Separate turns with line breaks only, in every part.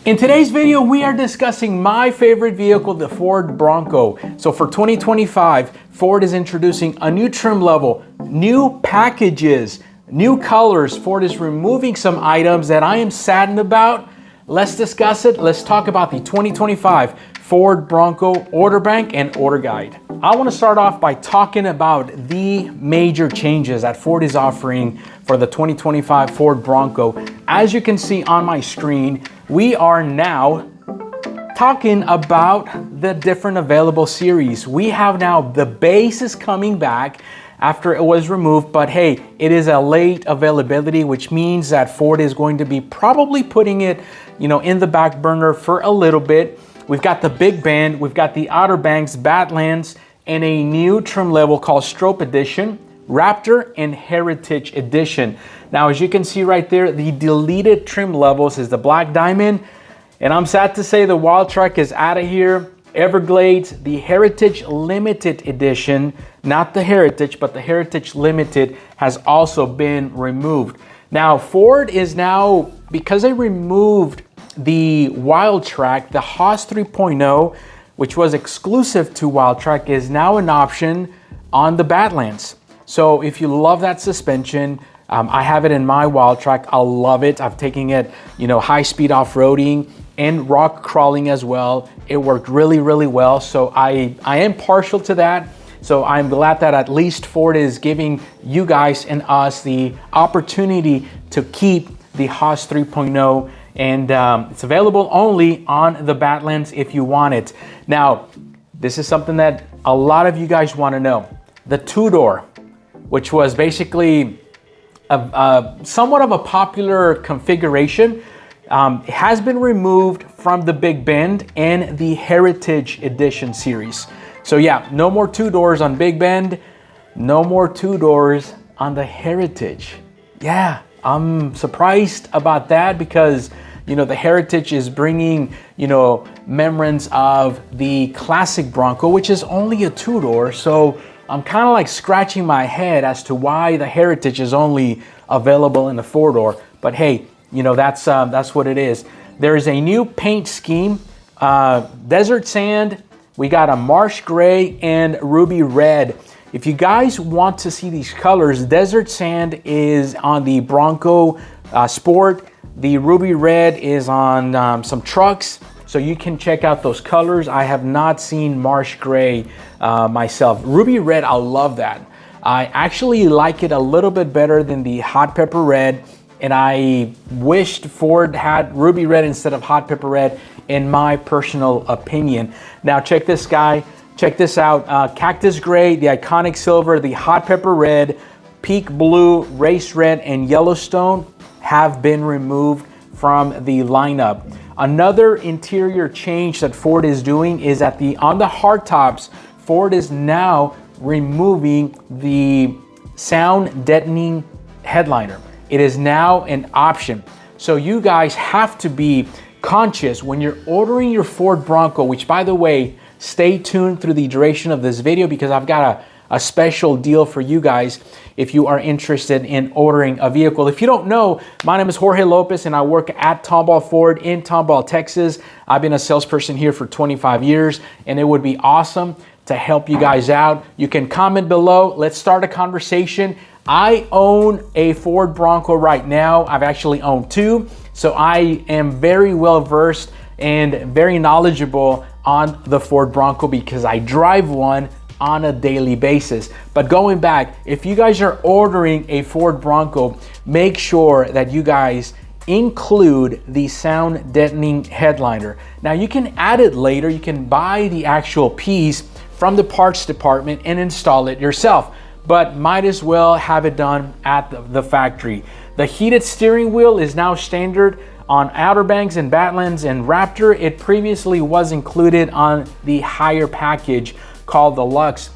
In today's video, we are discussing my favorite vehicle, the Ford Bronco. So for 2025, Ford is introducing a new trim level, new packages, new colors. Ford is removing some items that I am saddened about. Let's discuss it. Let's talk about the 2025 Ford Bronco order bank and order guide. I want to start off by talking about the major changes that Ford is offering for the 2025 Ford Bronco. As you can see on my screen, we are now talking about the different available series. We have now the base is coming back after it was removed, but hey, it is a late availability, which means that Ford is going to be probably putting it, in the back burner for a little bit. We've got the big band, we've got the Outer Banks, Badlands, and a new trim level called Stroppe Edition, Raptor, and Heritage Edition. Now, as you can see right there, the deleted trim levels is the Black Diamond, and I'm sad to say the Wildtrak is out of here. Everglades, the Heritage Limited Edition, not the Heritage, but the Heritage Limited has also been removed. Now, Ford is now, because they removed the Wildtrak, the Haas 3.0, which was exclusive to Wildtrak, is now an option on the Badlands. So if you love that suspension, I have it in my Wildtrak. I love it. I've taken it, high-speed off-roading and rock crawling as well. It worked really, really well. So I am partial to that. So I'm glad that at least Ford is giving you guys and us the opportunity to keep the Haas 3.0, and it's available only on the Badlands if you want it. Now, this is something that a lot of you guys want to know. The two-door, which was basically somewhat of a popular configuration, has been removed from the Big Bend and the Heritage Edition series. So yeah, no more two doors on Big Bend, no more two doors on the Heritage. Yeah, I'm surprised about that because, the Heritage is bringing, memories of the classic Bronco, which is only a two-door. So I'm kind of like scratching my head as to why the Heritage is only available in the four-door. But hey, that's what it is. There is a new paint scheme, desert sand. We got a marsh gray and ruby red. If you guys want to see these colors, desert sand is on the Bronco Sport. The ruby red is on some trucks. So you can check out those colors. I have not seen marsh gray myself. Ruby red, I love that. I actually like it a little bit better than the hot pepper red. And I wished Ford had ruby red instead of hot pepper red, in my personal opinion. Now check this guy. Check this out. Cactus gray, the iconic silver, the hot pepper red, peak blue, race red, and Yellowstone have been removed from the lineup. Another interior change that Ford is doing is that on the hardtops, Ford is now removing the sound deadening headliner. It is now an option. So you guys have to be conscious when you're ordering your Ford Bronco, which, by the way, stay tuned through the duration of this video because I've got a special deal for you guys if you are interested in ordering a vehicle. If you don't know, my name is Jorge Lopez and I work at Tomball Ford in Tomball, Texas. I've been a salesperson here for 25 years and it would be awesome to help you guys out. You can comment below. Let's start a conversation. I own a Ford Bronco right now. I've actually owned two. So I am very well versed and very knowledgeable on the Ford Bronco because I drive one on a daily basis. But going back, if you guys are ordering a Ford Bronco, make sure that you guys include the sound deadening headliner. Now you can add it later. You can buy the actual piece from the parts department and install it yourself, but might as well have it done at the factory. The heated steering wheel is now standard on Outer Banks and Badlands and Raptor. It previously was included on the higher package called the Lux.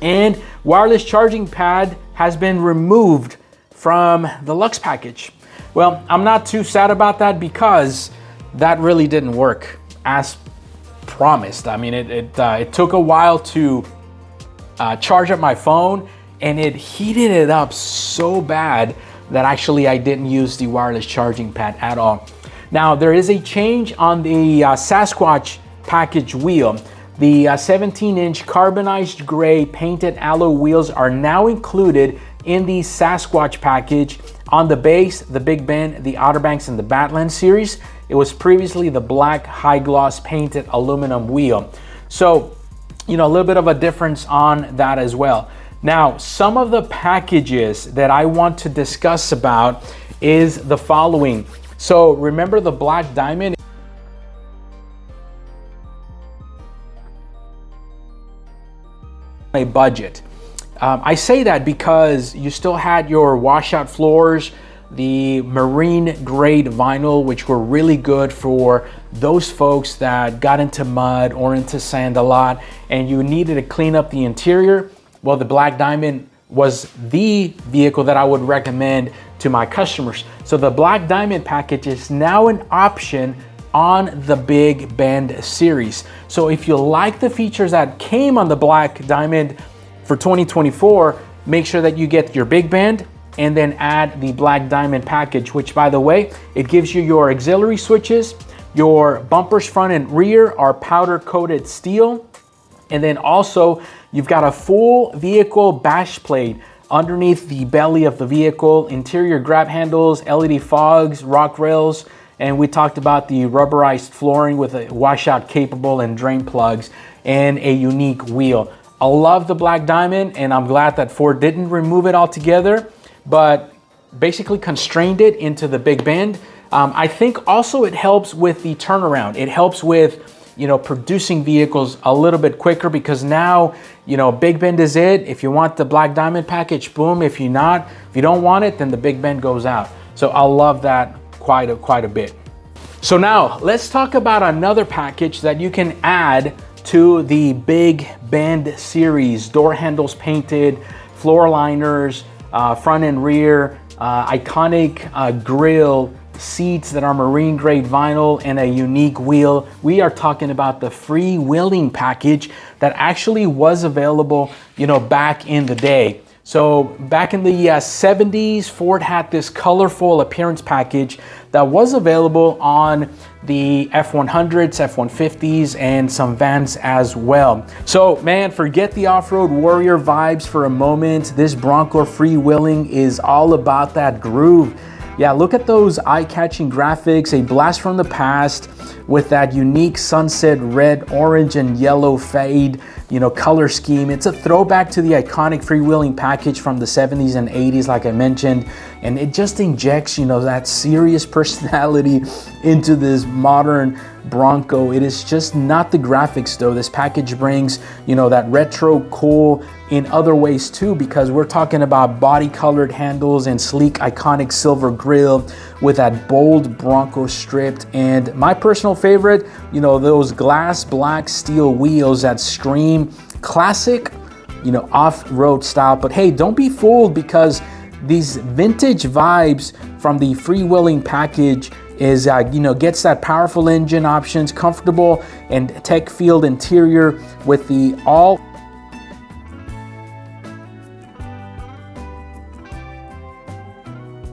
And wireless charging pad has been removed from the Lux package. Well, I'm not too sad about that because that really didn't work as promised. I mean, it took a while to charge up my phone and it heated it up so bad that actually I didn't use the wireless charging pad at all. Now, there is a change on the Sasquatch package wheel. The 17-inch carbonized gray painted alloy wheels are now included in the Sasquatch package on the base, the Big Bend, the Outer Banks, and the Badlands series. It was previously the black high gloss painted aluminum wheel. So, a little bit of a difference on that as well. Now, some of the packages that I want to discuss about is the following. So remember the black diamond? A budget. I say that because you still had your washout floors, the marine grade vinyl, which were really good for those folks that got into mud or into sand a lot and you needed to clean up the interior. Well, the black diamond was the vehicle that I would recommend to my customers. So the black diamond package is now an option on the Big Bend series. So if you like the features that came on the black diamond for 2024, make sure that you get your Big Bend and then add the black diamond package, which, by the way, it gives you your auxiliary switches, your bumpers front and rear are powder coated steel, and then also you've got a full vehicle bash plate underneath the belly of the vehicle, interior grab handles, LED fogs, rock rails, and we talked about the rubberized flooring with a washout capable and drain plugs and a unique wheel. I love the black diamond, and I'm glad that Ford didn't remove it altogether, but basically constrained it into the Big Bend. I think also it helps with the turnaround. It helps with producing vehicles a little bit quicker because now, Big Bend is it. If you want the black diamond package, boom. If you don't want it, then the Big Bend goes out. So I love that quite a bit. So now let's talk about another package that you can add to the Big Bend series. Door handles painted, floor liners, front and rear, iconic grill, seats that are marine grade vinyl, and a unique wheel. We are talking about the freewheeling package that actually was available, back in the day. So back in the 70s, Ford had this colorful appearance package that was available on the F-100s, F-150s, and some vans as well. So man, forget the off-road warrior vibes for a moment. This Bronco freewheeling is all about that groove. Yeah, look at those eye-catching graphics, a blast from the past with that unique sunset red, orange, and yellow fade, color scheme. It's a throwback to the iconic freewheeling package from the 70s and 80s, like I mentioned, and it just injects, that serious personality into this modern Bronco. It is just not the graphics though. This package brings, that retro cool in other ways too, because we're talking about body colored handles and sleek iconic silver grille with that bold Bronco stripped, and my personal favorite, those glass black steel wheels that scream classic, off-road style. But hey, don't be fooled, because these vintage vibes from the freewheeling package is gets that powerful engine options, comfortable and tech-filled interior with the all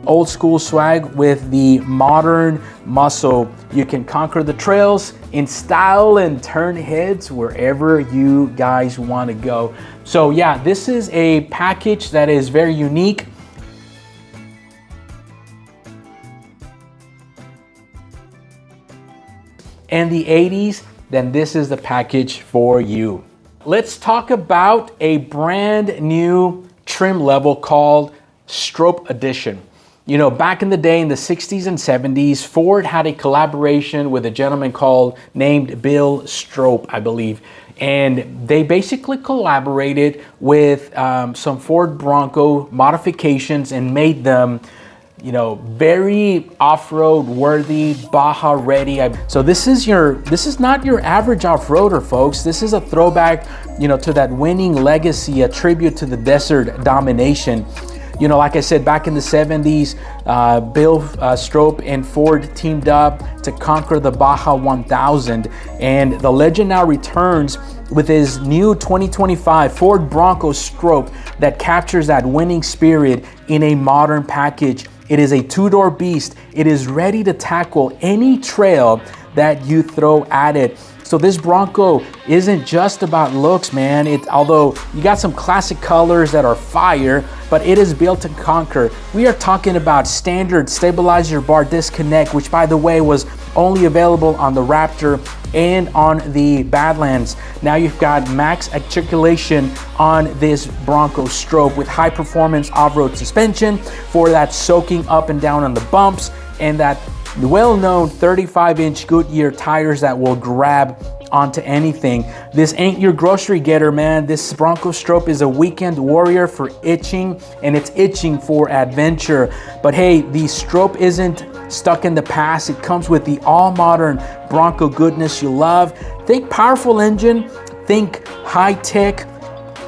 old school swag with the modern muscle. You can conquer the trails in style and turn heads wherever you guys want to go. So yeah, this is a package that is very unique. And the 80s, then this is the package for you. Let's talk about a brand new trim level called Stroppe Edition. Back in the day in the 60s and 70s, Ford had a collaboration with a gentleman named Bill Stroppe, I believe. And they basically collaborated with some Ford Bronco modifications and made them very off-road worthy, Baja ready. So this is not your average off-roader, folks. This is a throwback, to that winning legacy, a tribute to the desert domination. Like I said, back in the 70s, Bill Stroppe and Ford teamed up to conquer the Baja 1000, and the legend now returns with his new 2025 Ford Bronco Stroppe that captures that winning spirit in a modern package It is a two-door beast. It is ready to tackle any trail that you throw at it. So this Bronco isn't just about looks, man. Although you got some classic colors that are fire, but it is built to conquer. We are talking about standard stabilizer bar disconnect, which by the way was only available on the Raptor and on the Badlands. Now you've got max articulation on this Bronco Stroppe with high performance off-road suspension for that soaking up and down on the bumps, and that well-known 35-inch Goodyear tires that will grab onto anything. This ain't your grocery getter, man. This Bronco Stroppe is a weekend warrior for itching, and it's itching for adventure. But hey, the Stroppe isn't stuck in the past. It comes with the all-modern Bronco goodness you love. Think powerful engine, think high-tech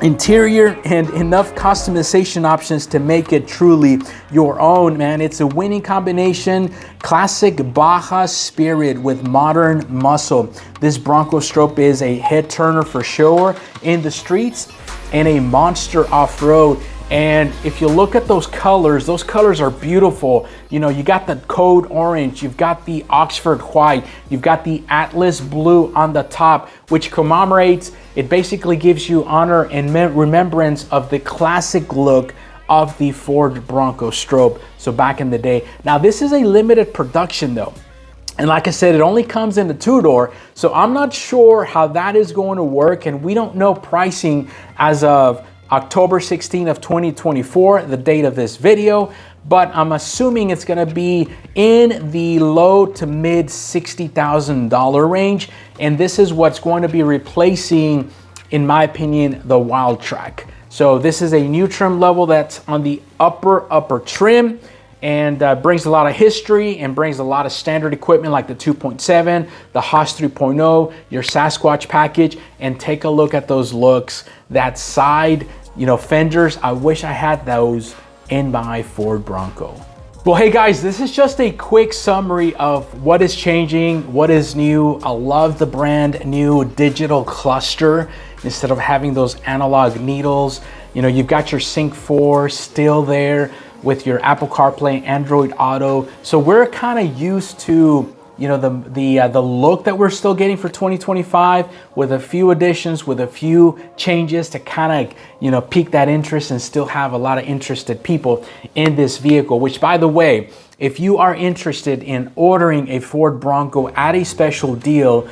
interior, and enough customization options to make it truly your own, man. It's a winning combination, classic Baja spirit with modern muscle. This Bronco Stroppe is a head turner for sure in the streets and a monster off-road. And if you look at those colors are beautiful. You know, you got the code orange, you've got the Oxford white, you've got the Atlas blue on the top, which commemorates, it basically gives you honor and remembrance of the classic look of the Ford Bronco Stroppe, so back in the day. Now this is a limited production though. And like I said, it only comes in the two-door, so I'm not sure how that is going to work, and we don't know pricing as of October 16 of 2024, the date of this video, but I'm assuming it's gonna be in the low to mid $60,000 range. And this is what's going to be replacing, in my opinion, the Wildtrak. So this is a new trim level that's on the upper trim, and brings a lot of history and brings a lot of standard equipment like the 2.7, the Haas 3.0, your Sasquatch package. And take a look at those looks, that side, you know, fenders. I wish I had those in my Ford Bronco. Well, hey guys, this is just a quick summary of what is changing, what is new. I love the brand new digital cluster instead of having those analog needles. You know, you've got your Sync 4 still there with your Apple CarPlay, Android Auto. So we're kind of used to, you know, the look that we're still getting for 2025, with a few additions, with a few changes to kind of, you know, pique that interest and still have a lot of interested people in this vehicle. Which, by the way, if you are interested in ordering a Ford Bronco at a special deal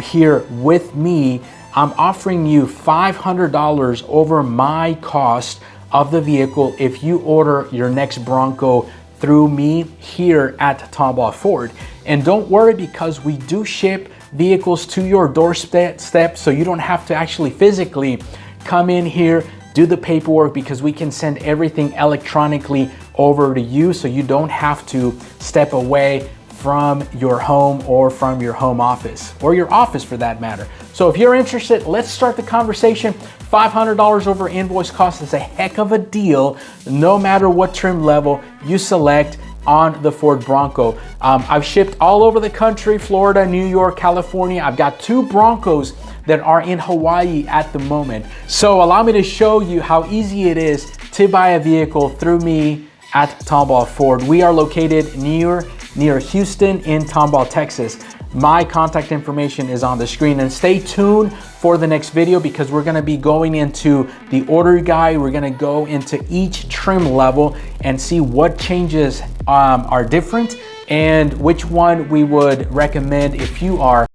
here with me, I'm offering you $500 over my cost of the vehicle if you order your next Bronco through me here at Tomball Ford. And don't worry, because we do ship vehicles to your doorstep, so you don't have to actually physically come in here, do the paperwork, because we can send everything electronically over to you, so you don't have to step away from your home or from your home office, or your office for that matter. So if you're interested, let's start the conversation. $500 over invoice cost is a heck of a deal, no matter what trim level you select on the Ford Bronco. I've shipped all over the country, Florida, New York, California. I've got 2 Broncos that are in Hawaii at the moment. So allow me to show you how easy it is to buy a vehicle through me at Tomball Ford. We are located near Houston in Tomball, Texas. My contact information is on the screen, and stay tuned for the next video because we're gonna be going into the order guide. We're gonna go into each trim level and see what changes are different and which one we would recommend if you are